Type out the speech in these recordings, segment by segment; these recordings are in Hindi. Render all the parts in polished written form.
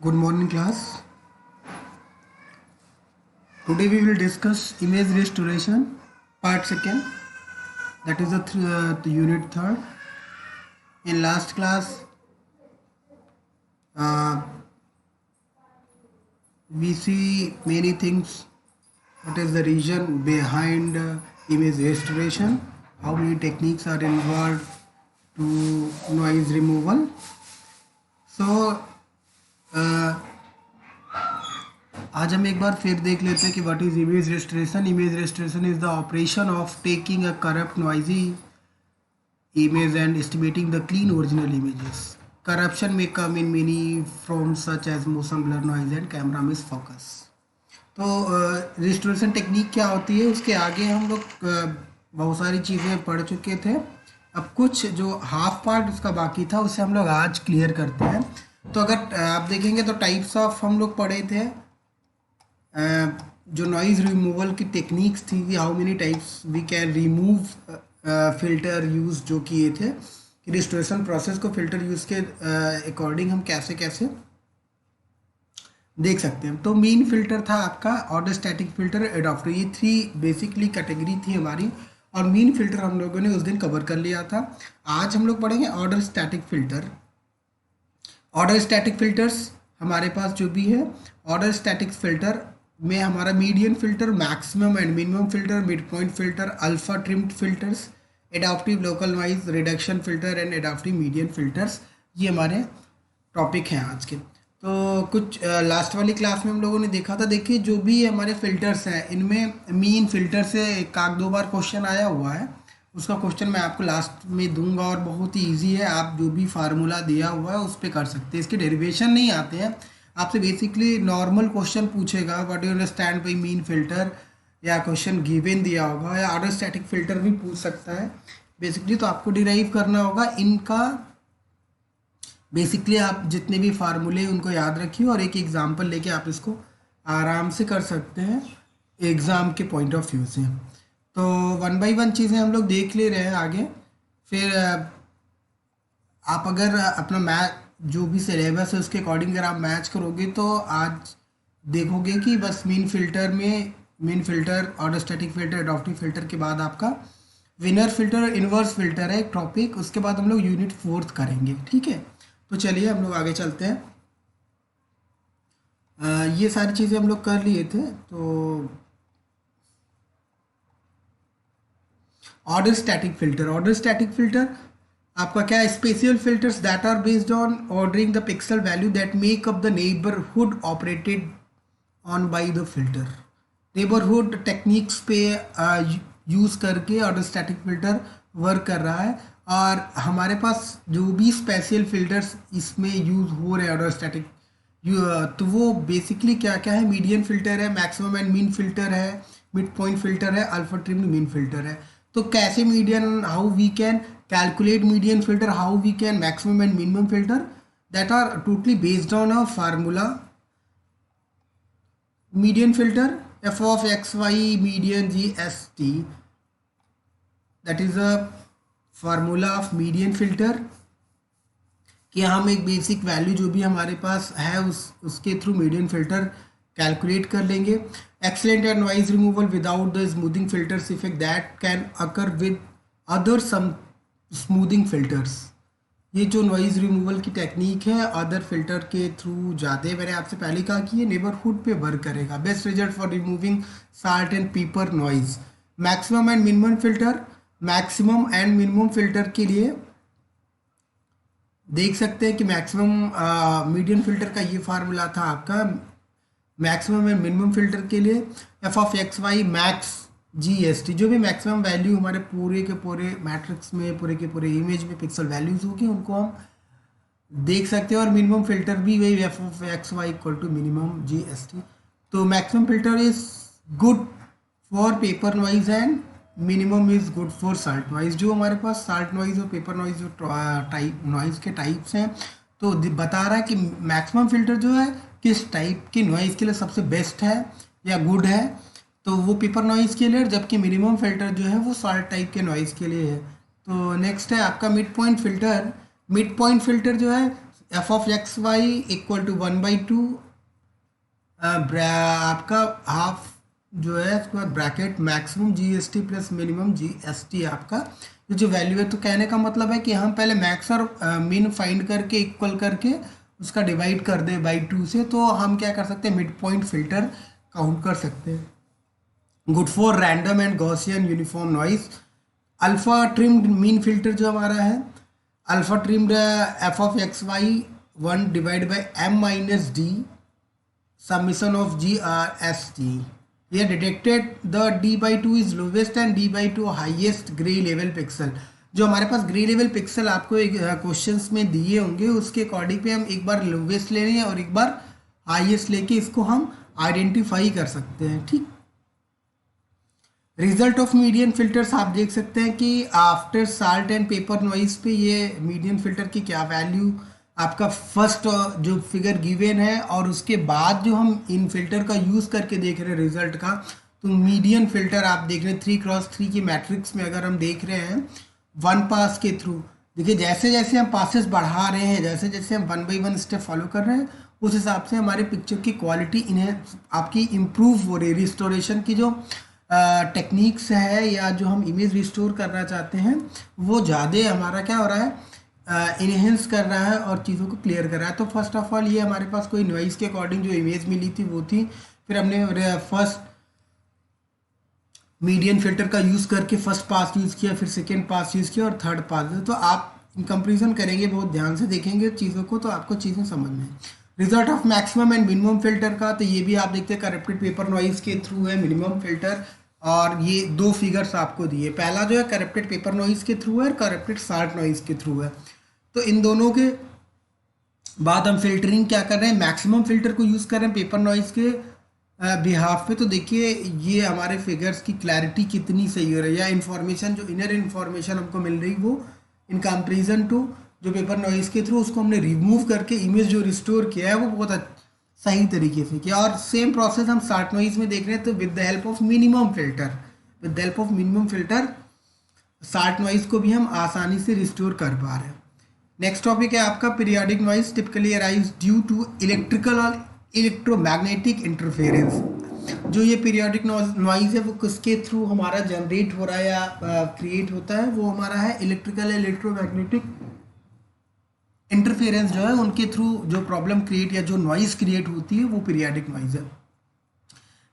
Good morning, class. Today we will discuss image restoration, part second. That is the unit third. In last class, uh, we see many things. What is the reason behind image restoration? How many techniques are involved to noise removal? So, आज हम एक बार फिर देख लेते हैं कि what is image restoration. Image restoration is the operation of taking a corrupt noisy image and estimating the clean original images. Corruption may come in many forms such as motion blur, noise and camera miss focus. तो रिस्टोरेशन टेक्निक क्या होती है, उसके आगे हम लोग बहुत सारी चीज़ें पढ़ चुके थे. अब कुछ जो हाफ पार्ट उसका बाकी था उसे हम लोग आज क्लियर करते हैं. तो अगर आप देखेंगे तो टाइप्स ऑफ हम लोग पढ़े थे. जो नॉइज़ रिमूवल की टेक्निक्स थी कि how many types we can remove filter use जो किए थे कि रिस्टोरेशन प्रोसेस को फ़िल्टर यूज़ के अकॉर्डिंग हम कैसे कैसे देख सकते हैं. तो मेन फ़िल्टर था आपका ऑर्डर स्टैटिक फ़िल्टर, एडाप्टर. ये थ्री बेसिकली कैटेगरी थी हमारी और मेन फ़िल्टर हम लोगों ने उस दिन कवर कर लिया था. आज हम लोग पढ़ेंगे order static filter. Order static filters हमारे पास जो भी है, ऑर्डर स्टैटिक फ़िल्टर में हमारा median filter, maximum and minimum filter, mid point filter, alpha trimmed filters, adaptive local noise reduction filter and adaptive median filters, ये हमारे टॉपिक हैं आज के. तो कुछ लास्ट वाली क्लास में हम लोगों ने देखा था. देखिए जो भी हमारे फ़िल्टर्स हैं इनमें मीन फ़िल्टर से एक आध दो बार क्वेश्चन आया हुआ है. उसका क्वेश्चन मैं आपको लास्ट में दूंगा और बहुत ही ईजी है. आप जो भी फार्मूला दिया हुआ है उस पर कर सकते हैं. इसके डेरिवेशन नहीं आते हैं. आपसे बेसिकली नॉर्मल क्वेश्चन पूछेगा what do you understand by mean filter, या क्वेश्चन गिवन दिया होगा, या ऑर्डर स्टैटिक फ़िल्टर भी पूछ सकता है बेसिकली. तो आपको डिराइव करना होगा इनका. बेसिकली आप जितने भी फार्मूले उनको याद रखिए और एक एग्जांपल लेके आप इसको आराम से कर सकते हैं एग्ज़ाम के पॉइंट ऑफ व्यू से. तो वन बाय वन चीज़ें हम लोग देख ले रहे हैं आगे. फिर आप अगर अपना मैथ जो भी सिलेबस है उसके अकॉर्डिंग अगर आप मैच करोगे तो आज देखोगे कि बस main filter order static filter, adaptive filter के बाद आपका विनर फ़िल्टर और इन्वर्स फ़िल्टर है एक टॉपिक. उसके बाद हम लोग यूनिट 4 करेंगे. ठीक है, तो चलिए हम लोग आगे चलते हैं. ये सारी चीज़ें हम लोग कर लिए थे. तो ऑर्डर स्टैटिक फ़िल्टर आपका क्या है, spatial filters that are based on ordering the pixel value that make up the neighbourhood operated on by the filter. Neighbourhood techniques पे यूज़ करके ऑर्डर स्टैटिक फिल्टर वर्क कर रहा है. और हमारे पास जो भी स्पेशल फिल्टर्स इसमें यूज़ हो रहे हैं ऑर्डर स्टैटिक, तो वो बेसिकली क्या क्या है, मीडियन फ़िल्टर है, मैक्सिमम एंड मीन फ़िल्टर है, मिड पॉइंट फ़िल्टर है, अल्फा ट्रिम्ड मीन फ़िल्टर है. तो कैसे median, how we can calculate median filter, how we can maximum and minimum filter, that are totally based on a formula. Median filter f of xy median gst, that is a formula of median filter कि हम एक बेसिक वैल्यू जो भी हमारे पास है उसके थ्रू मीडियन फिल्टर कैलकुलेट कर लेंगे. Excellent and noise removal without the smoothing filters effect that can occur with other some smoothing filters. ये जो नॉइज़ रिमूवल की टेक्निक है अदर फिल्टर के थ्रू जाते हैं. मैंने आपसे पहले कहा कि ये नेबरहुड पे वर्क करेगा. Best result for removing salt and pepper noise. Maximum and minimum filter, maximum and minimum filter के लिए देख सकते हैं कि मैक्सिमम मीडियन फिल्टर का ये फार्मूला था आपका. मैक्सिमम एंड मिनिमम फिल्टर के लिए F of X Y max GST, जो भी मैक्सिमम वैल्यू हमारे पूरे के पूरे मैट्रिक्स में, पूरे के पूरे इमेज में पिक्सल वैल्यूज होगी उनको हम देख सकते हैं. और मिनिमम फिल्टर भी वही F of X Y equal to minimum GST. तो maximum filter is good for pepper noise and minimum is good for salt noise. जो हमारे पास साल्ट नॉइज और पेपर नॉइज जो टाइप नॉइज के टाइप्स हैं, तो बता रहा है कि मैक्सिमम फिल्टर जो है किस टाइप की नॉइज़ के लिए सबसे बेस्ट है या गुड है, तो वो पेपर नॉइज़ के लिए. जबकि मिनिमम फिल्टर जो है वो साल्ट टाइप के नॉइज़ के लिए है. तो नेक्स्ट है आपका mid point filter. Mid point filter जो है F of X Y equal to 1/2 आपका हाफ जो है उसके बाद bracket maximum GST plus minimum GST आपका ये जो वैल्यू है। तो कहने का मतलब है कि हम पहले मैक्स और मिन फाइंड करके इक्वल करके उसका डिवाइड कर दें बाई 2 से, तो हम क्या कर सकते हैं, मिड पॉइंट फिल्टर काउंट कर सकते हैं। Good for random and Gaussian uniform noise. Alpha trimmed mean filter जो हमारा है, alpha trimmed F of X Y 1 divide by M minus D summation of GRST. Here detected the D/2 is lowest and D/2 highest gray level pixel. जो हमारे पास ग्रे लेवल पिक्सल आपको एक क्वेश्चंस में दिए होंगे उसके अकॉर्डिंग पे हम एक बार लोवेस्ट ले रहे हैं और एक बार हाईएस्ट लेके इसको हम आइडेंटिफाई कर सकते हैं। ठीक, रिजल्ट ऑफ मीडियन फिल्टर्स आप देख सकते हैं कि after salt and paper noise पे ये मीडियन फिल्टर की क्या वैल्यू आपका फर्स्ट जो फिगर गिवन है और उसके बाद जो हम इन फिल्टर का यूज़ करके देख रहे हैं रिजल्ट का, तो मीडियन फिल्टर आप देख रहे हैं 3x3 की मैट्रिक्स में अगर हम देख रहे हैं 1 पास के थ्रू, देखिए जैसे जैसे हम पासेस बढ़ा रहे हैं, जैसे जैसे हम 1 बाई 1 स्टेप फॉलो कर रहे हैं, उस हिसाब से हमारे पिक्चर की क्वालिटी इन्हें आपकी इम्प्रूव हो रही है। रिस्टोरेशन की जो टेक्निक्स है या जो हम इमेज रिस्टोर करना चाहते हैं वो ज़्यादा हमारा क्या हो रहा है, इनहेंस कर रहा है और चीज़ों को क्लियर कर रहा है। तो फर्स्ट ऑफ ऑल ये हमारे पास कोई नॉइज़ के अकॉर्डिंग जो इमेज मिली थी वो थी, फिर हमने फर्स्ट मीडियन फिल्टर का यूज़ करके फर्स्ट पास यूज़ किया, फिर सेकेंड पास यूज़ किया और थर्ड पास। तो आप कंपेरिजन करेंगे, बहुत ध्यान से देखेंगे चीज़ों को तो आपको चीज़ें समझ में। Result of maximum and minimum filter का, तो ये भी आप देखते हैं करप्टेड पेपर नॉइज़ के थ्रू है मिनिमम फिल्टर, और ये दो फिगर्स आपको दिए, पहला जो है करप्टेड पेपर नॉइज़ के थ्रू है और करप्टेड साल्ट नॉइज़ के थ्रू है। तो इन दोनों के बाद हम फिल्टरिंग क्या कर रहे हैं, मैक्सिमम फिल्टर को यूज़ कर रहे हैं पेपर नॉइज़ के बिहाफ पे। तो देखिए ये हमारे फिगर्स की क्लैरिटी कितनी सही हो रही है, या इन्फॉर्मेशन जो इनर इन्फॉर्मेशन हमको मिल रही वो इन कंपेरिजन टू जो पेपर नॉइज़ के थ्रू उसको हमने रिमूव करके इमेज जो रिस्टोर किया है वो बहुत सही तरीके से किया। और सेम प्रोसेस हम साल्ट नॉइज़ में देख रहे हैं, तो with the help of minimum filter, with the help of minimum filter salt noise को भी हम आसानी से रिस्टोर कर पा रहे हैं। नेक्स्ट टॉपिक है आपका periodic noise typically arise due to electrical और इलेक्ट्रोमैग्नेटिक इंटरफेरेंस। जो ये पीरियोडिक नॉइज है वो किसके थ्रू हमारा जनरेट हो रहा है या क्रिएट होता है, वो हमारा है इलेक्ट्रिकल इलेक्ट्रोमैग्नेटिक इंटरफेरेंस जो है उनके थ्रू जो प्रॉब्लम क्रिएट या जो नॉइज क्रिएट होती है वो पीरियोडिक नॉइज है।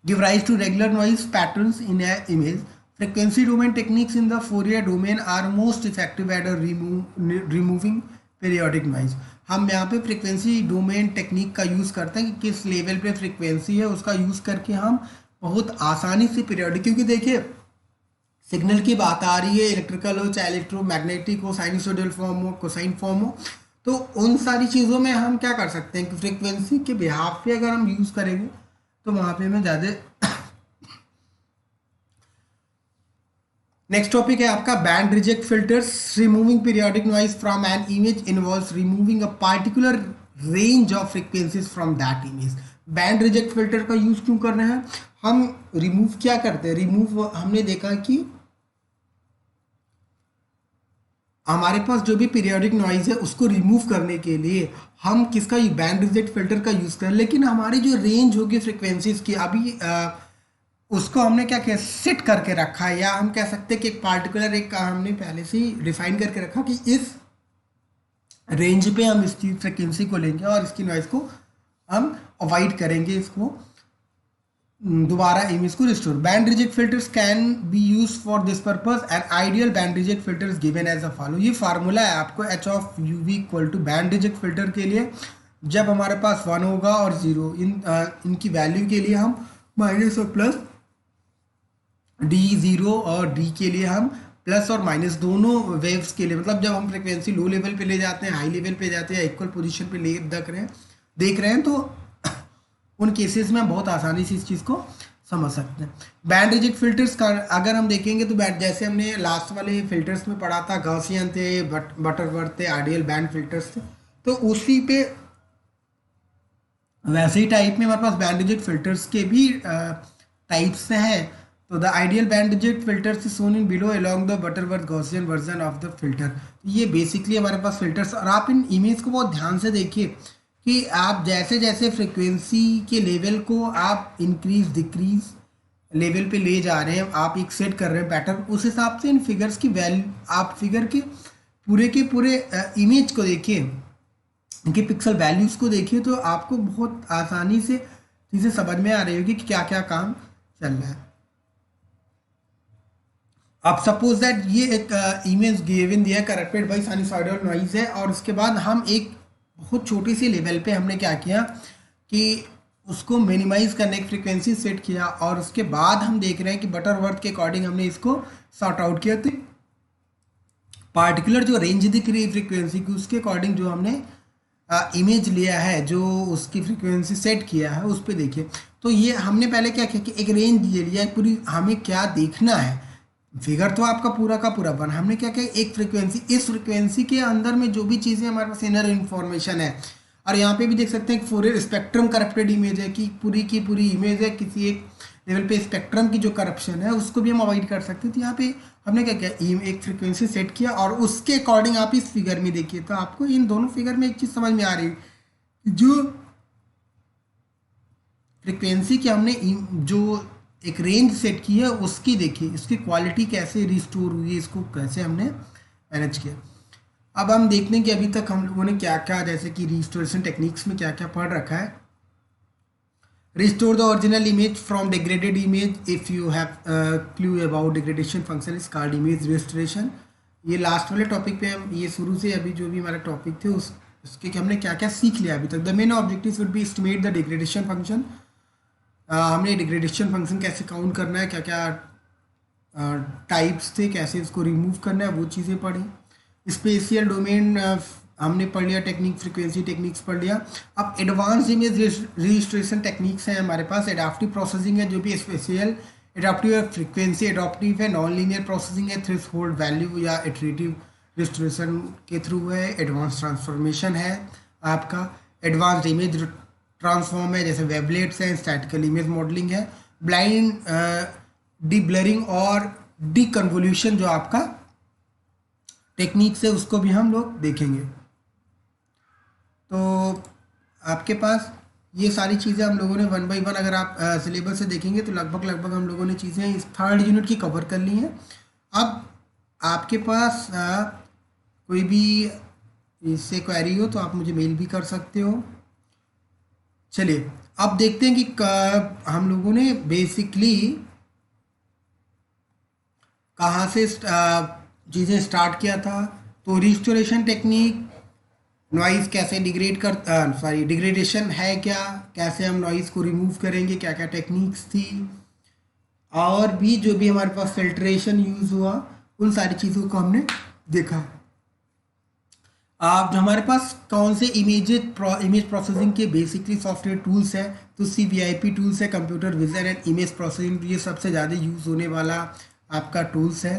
Give rise to regular noise patterns in a image. Frequency domain techniques in the Fourier domain are most effective at removing periodic noise. हम यहाँ पे फ्रिक्वेंसी डोमेन टेक्निक का यूज़ करते हैं कि किस लेवल पे फ्रिक्वेंसी है उसका यूज़ करके हम बहुत आसानी से पीरियोडिक, क्योंकि देखिए सिग्नल की बात आ रही है, इलेक्ट्रिकल हो चाहे इलेक्ट्रोमैग्नेटिक हो, साइनसोइडल फॉर्म हो, कोसाइन फॉर्म हो, तो उन सारी चीज़ों में हम क्या कर सकते हैं कि फ्रिक्वेंसी के बिहाफ पे अगर हम यूज़ करेंगे तो वहाँ पे हमें ज़्यादा। नेक्स्ट टॉपिक है आपका band reject filters. Removing periodic noise from an image involves removing a particular range of frequencies from that image. Band reject filter का यूज क्यों कर रहे हैं हम, रिमूव क्या करते हैं, रिमूव हमने देखा कि हमारे पास जो भी पीरियोडिक नॉइज है उसको रिमूव करने के लिए हम किसका बैंड रिजेक्ट फिल्टर का यूज करें, लेकिन हमारी जो रेंज होगी फ्रीक्वेंसीज की अभी उसको हमने क्या किया, सेट करके रखा है, या हम कह सकते हैं कि एक पार्टिकुलर एक हमने पहले से ही डिफाइन करके रखा कि इस रेंज पे हम इसकी फ्रिक्वेंसी को लेंगे और इसकी नॉइज को हम अवॉइड करेंगे, इसको दोबारा इमेज को restore. Band reject filters can be use for this purpose and ideal band reject filters given as a follow. ये फार्मूला है आपको H of U V equal to band reject filter के लिए जब हमारे पास 1 होगा और 0 इनकी वैल्यू के लिए हम माइनस और प्लस डी 0 और डी के लिए हम प्लस और माइनस दोनों वेव्स के लिए, मतलब जब हम फ्रिक्वेंसी लो लेवल पे ले जाते हैं, हाई लेवल पे जाते हैं, इक्वल पोजीशन पे ले देख रहे हैं तो उन केसेस में हम बहुत आसानी से इस चीज़ को समझ सकते हैं। बैंड रिजेक्ट फिल्टर्स का अगर हम देखेंगे तो जैसे हमने लास्ट वाले फिल्टर्स में पढ़ा था, गॉसियन थे, बटरवर्थ थे, आइडियल बैंड फिल्टर्स थे, तो उसी पे वैसे ही टाइप में हमारे पास बैंड रिजेक्ट फिल्टर्स के भी टाइप्स हैं। तो the ideal band reject filter से shown in below along the Butterworth Gaussian version of the filter. ये बेसिकली हमारे पास फिल्टर्स, और आप इन इमेज को बहुत ध्यान से देखिए कि आप जैसे जैसे फ्रिक्वेंसी के लेवल को आप इंक्रीज डिक्रीज लेवल पे ले जा रहे हैं, आप एक सेट कर रहे हैं पैटर्न, उस हिसाब से इन फिगर्स की वैल्यू, आप फिगर के पूरे इमेज को देखिए, इनके पिक्सल वैल्यूज़ को देखिए, तो आपको बहुत आसानी से चीज़ें समझ में आ रही होगी कि क्या क्या काम चल रहा है। अब सपोज दैट ये एक इमेज गिवन दिया है करेक्टेड बाई साइनसॉइडल नॉइज है, और उसके बाद हम एक बहुत छोटी सी लेवल पे हमने क्या किया कि उसको मिनिमाइज करने की फ्रीक्वेंसी सेट किया, और उसके बाद हम देख रहे हैं कि बटरवर्थ के अकॉर्डिंग हमने इसको सॉर्ट आउट किया। तो पार्टिकुलर जो रेंज दिख रही है फ्रीक्वेंसी की, उसके अकॉर्डिंग जो हमने इमेज लिया है, जो उसकी फ्रीक्वेंसी सेट किया है, उस पर देखिए। तो ये हमने पहले क्या किया कि एक रेंज ले लिया है पूरी, हमें क्या देखना है, फिगर तो आपका पूरा का पूरा बना, हमने क्या किया एक फ्रीक्वेंसी, इस फ्रीक्वेंसी के अंदर में जो भी चीज़ें हमारे पास इनर इन्फॉर्मेशन है, और यहाँ पे भी देख सकते हैं फोरियर स्पेक्ट्रम करप्टेड इमेज है कि पूरी की पूरी इमेज है किसी एक लेवल पे स्पेक्ट्रम की जो करप्शन है उसको भी हम अवॉइड कर सकते हैं। तो यहाँ पे हमने क्या किया, एक फ्रीक्वेंसी सेट किया, और उसके अकॉर्डिंग आप इस फिगर में देखिए, तो आपको इन दोनों फिगर में एक चीज़ समझ में आ रही है, जो फ्रीक्वेंसी की हमने जो एक रेंज सेट की है उसकी देखिए, इसकी क्वालिटी कैसे रिस्टोर हुई है, इसको कैसे हमने मैनेज किया। अब हम देखते हैं कि अभी तक हम लोगों ने क्या क्या, जैसे कि रिस्टोरेशन टेक्निक्स में क्या क्या पढ़ रखा है। Restore the original image from degraded image if you have clue about degradation function is called image restoration. ये लास्ट वाले टॉपिक पे हम ये शुरू से अभी जो भी हमारा टॉपिक थे उसके हमने क्या क्या सीख लिया अभी तक। The main objective would be estimate the degradation function, हमने डिग्रेडेशन फंक्शन कैसे काउंट करना है, क्या क्या टाइप्स थे, कैसे इसको रिमूव करना है, वो चीज़ें पढ़ी। स्पेशियल डोमेन हमने पढ़ लिया, टेक्निक फ्रीक्वेंसी टेक्निक्स पढ़ लिया। अब एडवांस इमेज रजिस्ट्रेशन टेक्निक्स हैं हमारे पास। एडाप्टिव प्रोसेसिंग है, जो भी स्पेशल एडाप्टिव है, फ्रीक्वेंसी एडाप्टिव है, नॉन लीनियर प्रोसेसिंग है, थ्रेशोल्ड वैल्यू या इटरेटिव रिस्टोरेशन के थ्रू है, एडवांस ट्रांसफॉर्मेशन है आपका, एडवांस इमेज ट्रांसफॉर्म है जैसे वेबलेट्स हैं, स्टैटिकल इमेज मॉडलिंग है, ब्लाइंड डी ब्लरिंग और डी कन्वोल्यूशन जो आपका टेक्निक्स है उसको भी हम लोग देखेंगे। तो आपके पास ये सारी चीज़ें हम लोगों ने वन बाय वन, अगर आप सिलेबस से देखेंगे तो लगभग हम लोगों ने चीज़ें इस थर्ड यूनिट की कवर कर ली हैं। अब आपके पास कोई भी इससे क्वेरी हो तो आप मुझे मेल भी कर सकते हो। चलिए अब देखते हैं कि हम लोगों ने बेसिकली कहाँ से चीज़ें स्टार्ट किया था। तो रिस्टोरेशन टेक्निक, नॉइज़ कैसे डिग्रेडेशन है क्या, कैसे हम नॉइज़ को रिमूव करेंगे, क्या क्या टेक्निक्स थी, और भी जो भी हमारे पास फिल्ट्रेशन यूज़ हुआ, उन सारी चीज़ों को हमने देखा। अब हमारे पास कौन से इमेज प्रोसेसिंग के बेसिकली सॉफ्टवेयर टूल्स है, तो CVIP टूल्स है, computer vision and image processing, ये सबसे ज़्यादा यूज़ होने वाला आपका टूल्स है।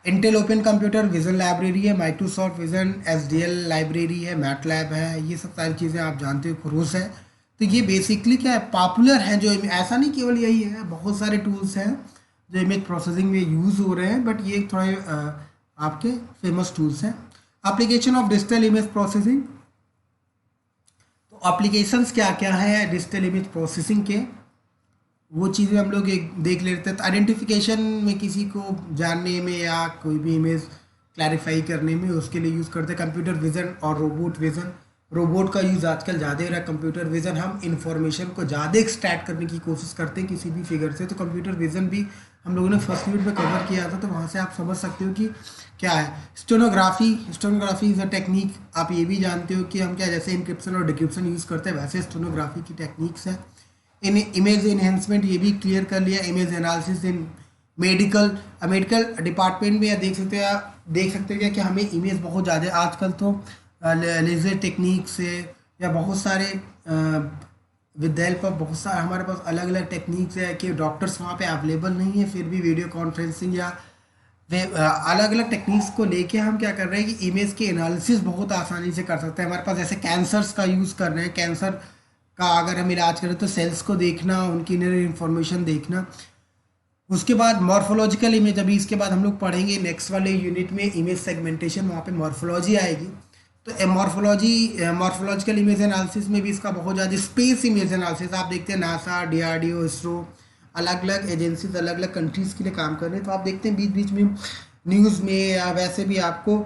Intel open computer vision library है, माइक्रोसॉफ्ट विजन SDL लाइब्रेरी है, मैटलैब है, ये सब सारी चीज़ें आप जानते हो, क्रोस है। तो ये बेसिकली क्या है, पॉपुलर हैं, जो ऐसा नहीं केवल यही है, बहुत सारे टूल्स हैं जो इमेज प्रोसेसिंग में यूज़ हो रहे हैं, बट ये थोड़े आपके फेमस टूल्स हैं। Application of digital image processing, तो एप्लीकेशंस क्या क्या है डिजिटल इमेज प्रोसेसिंग के, वो चीज़ें हम लोग एक देख लेते हैं। तो आइडेंटिफिकेशन में किसी को जानने में या कोई भी इमेज क्लैरिफाई करने में उसके लिए यूज़ करते हैं कंप्यूटर विज़न और रोबोट विज़न। रोबोट का यूज़ आजकल ज़्यादा हो रहा है। कंप्यूटर विज़न हम इंफॉर्मेशन को ज़्यादा एक्सट्रैक्ट करने की कोशिश करते हैं किसी भी फिगर से, तो कंप्यूटर विज़न भी हम लोगों ने फर्स्ट यूनिट में कवर किया था, तो वहाँ से आप समझ सकते हो कि क्या है। स्टेनोग्राफी इज़ अ टेक्निक, आप ये भी जानते हो कि हम क्या जैसे इंक्रिप्शन और डिक्रिप्शन यूज़ करते हैं, वैसे स्टेनोग्राफी की टेक्निक्स है। इन इमेज एनहेंसमेंट, ये भी क्लियर कर लिया। Image analysis in medical department में या देख सकते हैं कि हमें इमेज बहुत ज़्यादा आजकल तो लेज़र टेक्निक से या बहुत सारे विद हेल्प ऑफ बहुत सारे हमारे पास अलग अलग टेक्निक्स है कि डॉक्टर्स वहाँ पे अवेलेबल नहीं है, फिर भी वीडियो कॉन्फ्रेंसिंग या अलग अलग टेक्निक्स को लेके हम क्या कर रहे हैं कि इमेज के एनालिसिस बहुत आसानी से कर सकते हैं। हमारे पास जैसे कैंसर्स का यूज़ कर रहे हैं, कैंसर का अगर हम इलाज करें तो सेल्स को देखना, उनकी इनर इन्फॉर्मेशन देखना, उसके बाद मॉर्फोलॉजिकल इमेज, अभी इसके बाद हम लोग पढ़ेंगे नेक्स्ट वाले यूनिट में इमेज सेगमेंटेशन, वहाँ पे मॉर्फोलॉजी आएगी। तो मॉर्फोलॉजिकल इमेज एनालिसिस में भी इसका बहुत ज़्यादा, स्पेस इमेज एनालिसिस आप देखते हैं नासा, डीआरडीओ, इसरो, अलग अलग एजेंसीज अलग अलग कंट्रीज़ के लिए काम कर रहे हैं। तो आप देखते हैं बीच बीच में न्यूज़ में या वैसे भी आपको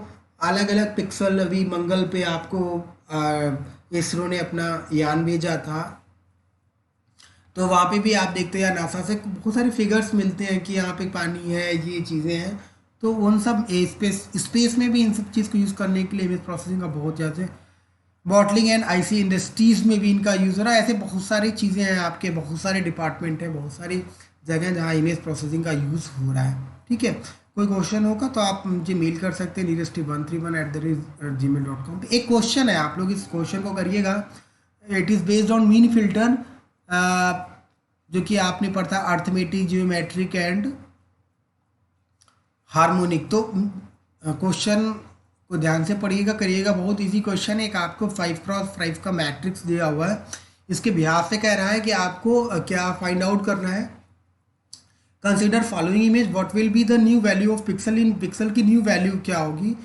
अलग अलग पिक्सल, अभी मंगल पे आपको इसरो ने अपना यान भेजा था, तो वहाँ पे भी आप देखते हैं या नासा से बहुत सारे फिगर्स मिलते हैं कि यहाँ पे पानी है, ये चीज़ें हैं। तो उन सब स्पेस में भी इन सब चीज़ को यूज़ करने के लिए इमेज प्रोसेसिंग का बहुत ज़्यादा, बॉटलिंग एंड आईसी इंडस्ट्रीज़ में भी इनका यूज़ हो रहा है। ऐसे बहुत सारी चीज़ें हैं, आपके बहुत सारे डिपार्टमेंट हैं, बहुत सारी जगह जहाँ इमेज प्रोसेसिंग का यूज़ हो रहा है। ठीक है, कोई क्वेश्चन होगा तो आप मुझे मेल कर सकते हैं neeresti131@gmail.com पे। एक क्वेश्चन है, आप लोग इस क्वेश्चन को करिएगा। It is based on mean filter, जो कि आपने पढ़ा था अर्थमेटिक, जियोमेट्रिक एंड हार्मोनिक। तो क्वेश्चन को ध्यान से पढ़िएगा, करिएगा। बहुत इजी क्वेश्चन है। एक आपको 5x5 का मैट्रिक्स दिया हुआ है, इसके बिहार से कह रहा है कि आपको क्या फाइंड आउट करना है। Consider following image, what will be the new value of pixel, in pixel की न्यू वैल्यू क्या होगी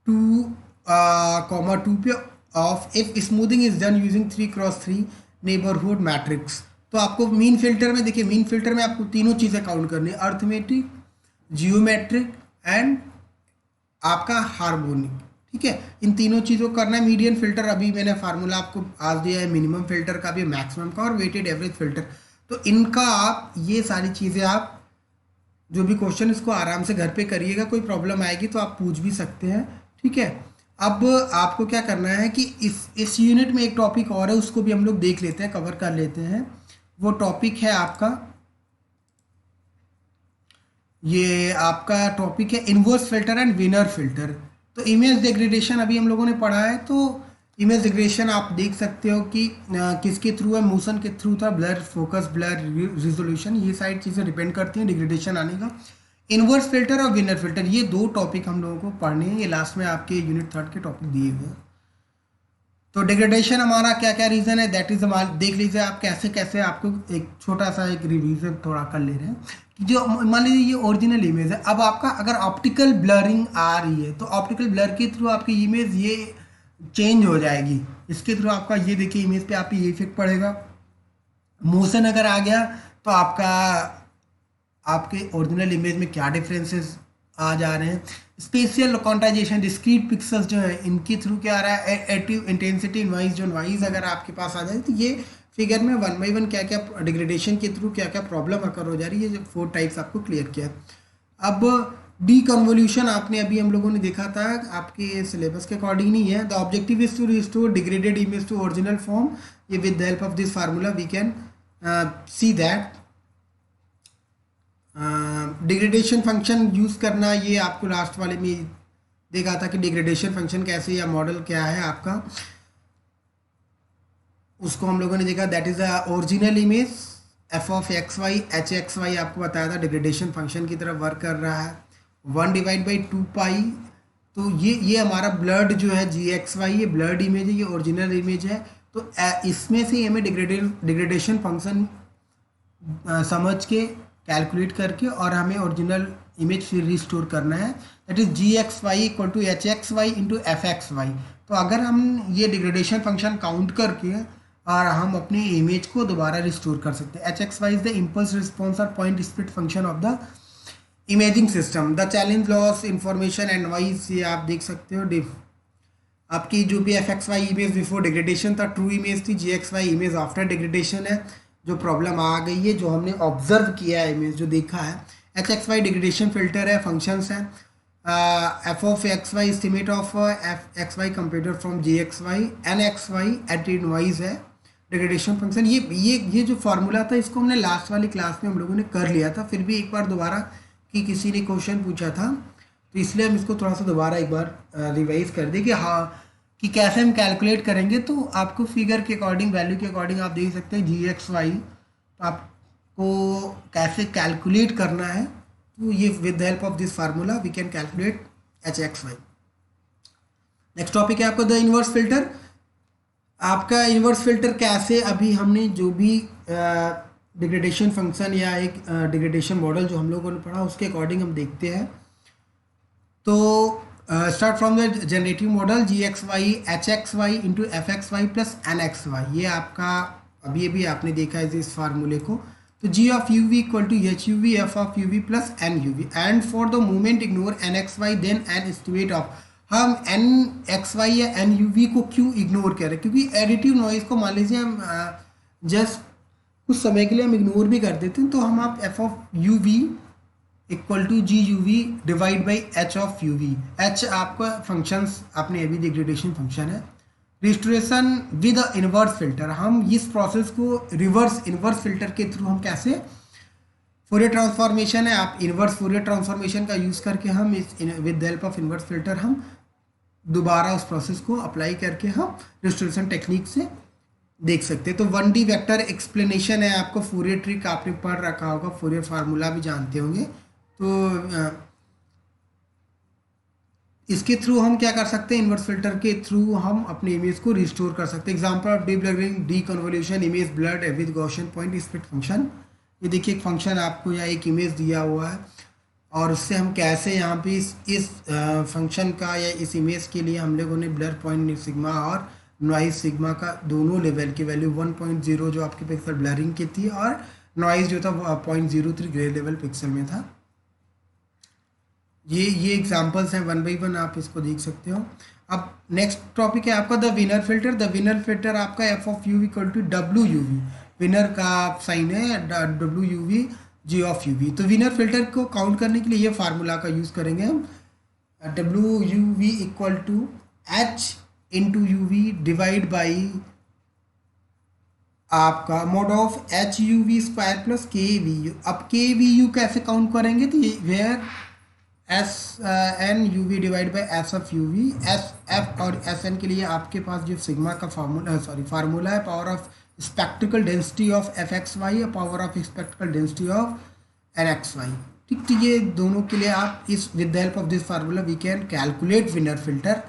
2,2 पे of if smoothing is done using 3x3 neighbourhood matrix. तो आपको मीन फिल्टर में देखिए, मीन फिल्टर में आपको तीनों चीज़ें काउंट करनी है, अर्थमेटिक, जियोमेट्रिक एंड आपका हार्मोनिक। ठीक है, इन तीनों चीज़ों को करना है। मीडियन फिल्टर, अभी मैंने फार्मूला आपको आज दिया है, मिनिमम फिल्टर का भी, मैक्सिमम का, और वेटेड एवरेज फिल्टर। तो इनका आप ये सारी चीज़ें, आप जो भी क्वेश्चन इसको आराम से घर पे करिएगा, कोई प्रॉब्लम आएगी तो आप पूछ भी सकते हैं। ठीक है, अब आपको क्या करना है कि इस यूनिट में एक टॉपिक और है, उसको भी हम लोग देख लेते हैं, कवर कर लेते हैं। वो टॉपिक है आपका, ये आपका टॉपिक है inverse filter and winner filter. तो इमेज डिग्रेडेशन अभी हम लोगों ने पढ़ा है। तो इमेज डिग्रेडेशन आप देख सकते हो कि किसके थ्रू है, मोशन के थ्रू था, ब्लर, फोकस, ब्लर, रिजोल्यूशन, ये सारी चीज़ें डिपेंड करती हैं डिग्रेडेशन आने का। इनवर्स फिल्टर और विनर फिल्टर, ये दो टॉपिक हम लोगों को पढ़ने हैं, ये लास्ट में आपके यूनिट 3 के टॉपिक दिए हुए हैं। तो डिग्रेडेशन हमारा क्या क्या रीज़न है, दैट इज हमारा, देख लीजिए आप कैसे कैसे, आपको एक छोटा सा एक रिवीजन थोड़ा कर ले रहे हैं कि जो मान लीजिए ये ओरिजिनल इमेज है, अब आपका अगर ऑप्टिकल ब्लरिंग आ रही है तो ऑप्टिकल ब्लर के थ्रू आपकी इमेज ये चेंज हो जाएगी। इसके थ्रू आपका ये देखिए इमेज पे आपकी ये इफेक्ट पड़ेगा। मोशन अगर आ गया तो आपका आपके ओरिजिनल इमेज में क्या डिफरेंसेस आ जा रहे हैं। स्पेशियल क्वांटाइजेशन, डिस्क्रीट पिक्सल्स जो है, इनके थ्रू क्या आ रहा है, एडिटिव इंटेंसिटी, नॉइज, जो नॉइज अगर आपके पास आ जाए तो ये फिगर में 1 बाई 1 क्या क्या डिग्रेडेशन के थ्रू क्या क्या प्रॉब्लम अकर हो जा रही है, ये जो 4 टाइप्स आपको क्लियर किया। अब डी कन्वोल्यूशन आपने अभी हम लोगों ने देखा था, आपके सिलेबस के अकॉर्डिंग नहीं है। The objective is to restore degraded image to original form, ये with the help of this formula we can see that. Degradation function use करना, ये आपको लास्ट वाले में देखा था कि डिग्रेडेशन फंक्शन कैसे, या मॉडल क्या है आपका, उसको हम लोगों ने देखा। That is the original image F of X Y, H X Y आपको बताया था डिग्रेडेशन फंक्शन की तरफ वर्क कर रहा है, 1/2 पाई। तो ये हमारा ब्लड जो है जी एक्स वाई, ये ब्लड इमेज है, ये ओरिजिनल इमेज है। तो इसमें से हमें डिग्रेडेशन फंक्शन समझ के कैलकुलेट करके और हमें ओरिजिनल इमेज फिर रिस्टोर करना है। That is G X Y equal to H X Y into F X Y. तो अगर हम ये डिग्रेडेशन फंक्शन काउंट करके और हम अपनी इमेज को दोबारा रिस्टोर कर सकते हैं। H X Y is the impulse response और point split function of the imaging system. The challenge, loss, information and noise, ये आप देख सकते हो। आपकी जो भी F X Y image before degradation था ट्रू इमेज थी, G X Y image after degradation है। जो प्रॉब्लम आ गई है, जो हमने ऑब्जर्व किया है, इमेज जो देखा है, H X Y degradation filter है, फंक्शंस है। F of X Y estimate of F X Y computer from G X Y, N X Y at इनवाइज है डिग्रेडेशन फंक्शन। ये जो फार्मूला था, इसको हमने लास्ट वाली क्लास में हम लोगों ने कर लिया था, फिर भी एक बार दोबारा कि किसी ने क्वेश्चन पूछा था, तो इसलिए हम इसको थोड़ा सा दोबारा एक बार रिवाइज कर दें कि हाँ, कि कैसे हम कैलकुलेट करेंगे। तो आपको फिगर के अकॉर्डिंग, वैल्यू के अकॉर्डिंग आप देख सकते हैं जी एक्स वाई, तो आपको कैसे कैलकुलेट करना है। तो ये with the help of this formula we can calculate H X Y. Next topic है आपका द इनवर्स फिल्टर। आपका इनवर्स फिल्टर कैसे, अभी हमने जो भी डिग्रेडेशन फंक्शन या एक डिग्रेडेशन मॉडल जो हम लोगों ने पढ़ा उसके अकॉर्डिंग हम देखते हैं। तो start from the generative model G X Y H X Y into F X Y plus N X Y, ये आपका अभी आपने देखा है इस फार्मूले को। तो G of U V equal to H U V F of U V plus N U V and for the moment ignore N X Y then an estimate of. हम एन एक्स वाई या एन यू वी को क्यों इग्नोर कर रहे हैं, क्योंकि एडिटिव नॉइज को मान लीजिए हम जस्ट कुछ समय के लिए हम इग्नोर भी कर देते हैं, तो हम आप F of U V equal to G U V divide by H of U V. H आपका फंक्शंस आपने अभी डिग्रेडेशन फंक्शन है। रिस्टोरेशन विद इनवर्स फिल्टर, हम इस प्रोसेस को रिवर्स इनवर्स फिल्टर के थ्रू हम कैसे, फोरियर ट्रांसफॉर्मेशन है, आप इनवर्स फोरियर ट्रांसफॉर्मेशन का यूज़ करके हम इस with the help of inverse filter हम दोबारा उस प्रोसेस को अप्लाई करके हम रिस्टोरेशन टेक्निक से देख सकते हैं। तो 1D वेक्टर एक्सप्लेनेशन है, आपको फोरियर ट्रिक आपने पढ़ रखा होगा, फोरियर फार्मूला भी जानते होंगे। तो इसके थ्रू हम क्या कर सकते हैं, इनवर्स फिल्टर के थ्रू हम अपने इमेज को रिस्टोर कर सकते हैं। Example of deep learning D convolution image blood with Gaussian point split function. ये देखिए एक फंक्शन आपको यहाँ एक इमेज दिया हुआ है और उससे हम कैसे यहाँ पे इस फंक्शन का या इस इमेज के लिए हम लोगों ने ब्लर पॉइंट सिग्मा और नॉइज सिग्मा का दोनों लेवल की वैल्यू 1.0 जो आपके पिक्सल ब्लरिंग की थी और नॉइज जो था 0.03 ग्रे लेवल पिक्सल में था। ये एग्जांपल्स हैं, 1 बाई 1 आप इसको देख सकते हो। अब नेक्स्ट टॉपिक है आपका the Wiener filter. The Wiener filter आपका F of U equal to W U V, Wiener का साइन है W U V G of U V. तो विनर फिल्टर को काउंट करने के लिए ये फार्मूला का यूज़ करेंगे हम, W U V equal to H into U V divide by आपका mod of H U V square plus K V U. अब के वी यू कैसे काउंट करेंगे, तो ये where S N U V divide by S of U V. S F और एस एन के लिए आपके पास जो सिग्मा का फार्मूला है, power of spectral density of F X Y और power of spectral density of N X Y. ठीक, तो ये दोनों के लिए आप इस with the help of this formula we can calculate Wiener filter.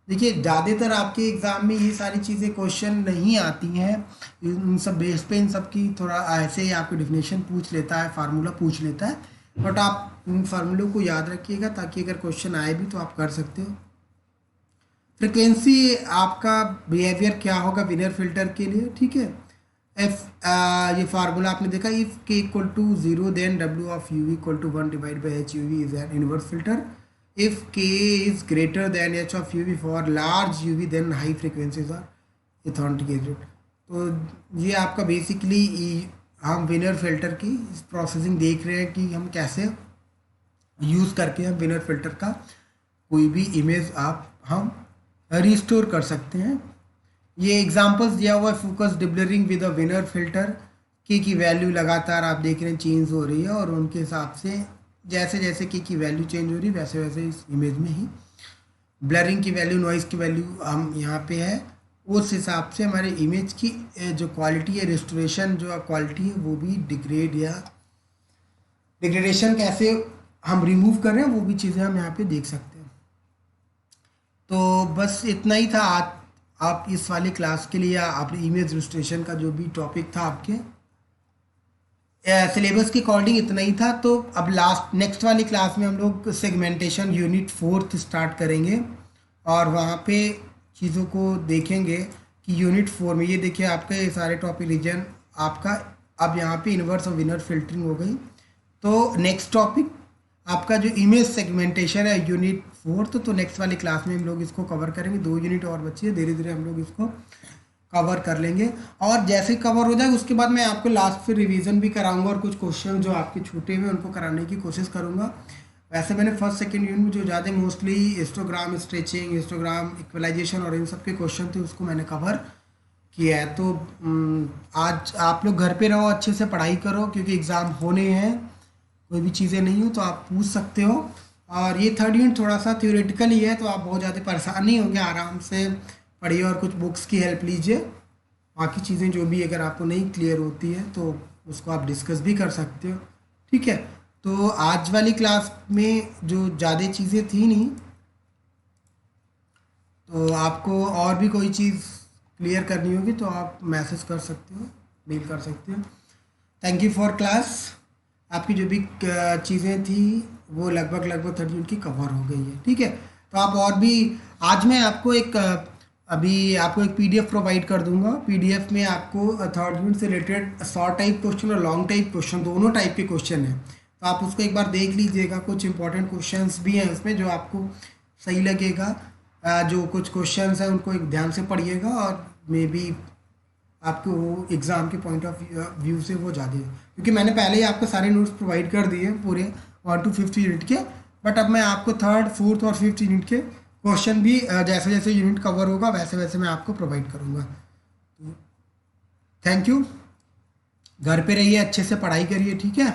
देखिए ज़्यादातर आपके एग्ज़ाम में ये सारी चीज़ें क्वेश्चन नहीं आती हैं, इन सब बेस पे इन सब की थोड़ा ऐसे ही आपको डिफिनेशन पूछ लेता है, फार्मूला पूछ लेता है, बट आप इन फार्मूलों को याद रखिएगा ताकि अगर क्वेश्चन आए भी तो आप कर सकते हो। फ्रिक्वेंसी आपका बिहेवियर क्या होगा विनर फिल्टर के लिए, ठीक है। एफ ये फार्मूला आपने देखा, if K equal to 0 then W of U equal to 1 divide by H U V is an inverse filter. If k is greater than h of uv for large uv then high frequencies are authenticated। तो ये आपका बेसिकली हम विनर फिल्टर की प्रोसेसिंग देख रहे हैं कि हम कैसे यूज़ करके हम विनर फिल्टर का कोई भी इमेज हम रिस्टोर कर सकते हैं। ये एग्जांपल्स दिया हुआ है, focus deblurring with a Wiener filter की वैल्यू लगातार आप देख रहे हैं चेंज हो रही है और उनके हिसाब से जैसे जैसे की वैल्यू चेंज हो रही है वैसे वैसे इस इमेज में ही ब्लरिंग की वैल्यू, नॉइज़ की वैल्यू हम यहाँ पे है, उस हिसाब से हमारे इमेज की जो क्वालिटी है, रेस्टोरेशन जो क्वालिटी है वो भी डिग्रेड या डिग्रेडेशन कैसे हम रिमूव कर रहे हैं वो भी चीज़ें हम यहाँ पे देख सकते हैं। तो बस इतना ही था आज आप इस वाली क्लास के लिए, आपने इमेज रेस्टोरेशन का जो भी टॉपिक था आपके सिलेबस के अकॉर्डिंग इतना ही था। तो अब नेक्स्ट वाली क्लास में हम लोग सेगमेंटेशन यूनिट 4 स्टार्ट करेंगे और वहाँ पे चीज़ों को देखेंगे कि यूनिट 4 में ये देखिए आपके सारे टॉपिक रीजन आपका अब यहाँ पे इन्वर्स और विनर फिल्टरिंग हो गई। तो नेक्स्ट टॉपिक आपका जो इमेज सेगमेंटेशन है यूनिट 4, तो नेक्स्ट वाली क्लास में हम लोग इसको कवर करेंगे। 2 यूनिट और बची है, धीरे धीरे हम लोग इसको कवर कर लेंगे और जैसे कवर हो जाए उसके बाद मैं आपको लास्ट फिर रिवीजन भी कराऊंगा और कुछ क्वेश्चन जो आपके छूटे हुए उनको कराने की कोशिश करूंगा। वैसे मैंने फर्स्ट सेकंड यूनिट में जो ज़्यादा mostly histogram stretching, histogram equalisation और इन सब के क्वेश्चन थे उसको मैंने कवर किया है। तो आज आप लोग घर पे रहो, अच्छे से पढ़ाई करो क्योंकि एग्ज़ाम होने हैं, कोई भी चीज़ें नहीं हो तो आप पूछ सकते हो। और ये थर्ड यूनिट थोड़ा सा थ्योरेटिकल ही है तो आप बहुत ज़्यादा परेशान नहीं होंगे, आराम से पढ़िए और कुछ बुक्स की हेल्प लीजिए। बाकी चीज़ें जो भी अगर आपको नहीं क्लियर होती है तो उसको आप डिस्कस भी कर सकते हो, ठीक है। तो आज वाली क्लास में जो ज़्यादा चीज़ें थी नहीं, तो आपको और भी कोई चीज़ क्लियर करनी होगी तो आप मैसेज कर सकते हो, मेल कर सकते हो। Thank you for class. आपकी जो भी चीज़ें थी वो लगभग 30 मिनट की कवर हो गई है, ठीक है। तो आप और भी, आज मैं आपको एक अभी आपको एक पीडीएफ प्रोवाइड कर दूंगा। पीडीएफ में आपको थर्ड यूनिट से रिलेटेड शॉर्ट टाइप क्वेश्चन और लॉन्ग टाइप क्वेश्चन दोनों टाइप के क्वेश्चन हैं, तो आप उसको एक बार देख लीजिएगा। कुछ इंपॉर्टेंट क्वेश्चंस भी हैं उसमें जो आपको सही लगेगा। जो कुछ क्वेश्चंस हैं उनको एक ध्यान से पढ़िएगा, और मे बी आपको वो एग्ज़ाम के पॉइंट ऑफ व्यू से वो ज़्यादा है, क्योंकि मैंने पहले ही आपको सारे नोट्स प्रोवाइड कर दिए हैं पूरे 1 to 5 यूनिट के। बट अब मैं आपको थर्ड फोर्थ और फिफ्थ यूनिट के क्वेश्चन भी जैसे जैसे यूनिट कवर होगा वैसे वैसे मैं आपको प्रोवाइड करूँगा। तो थैंक यू। घर पे रहिए, अच्छे से पढ़ाई करिए, ठीक है।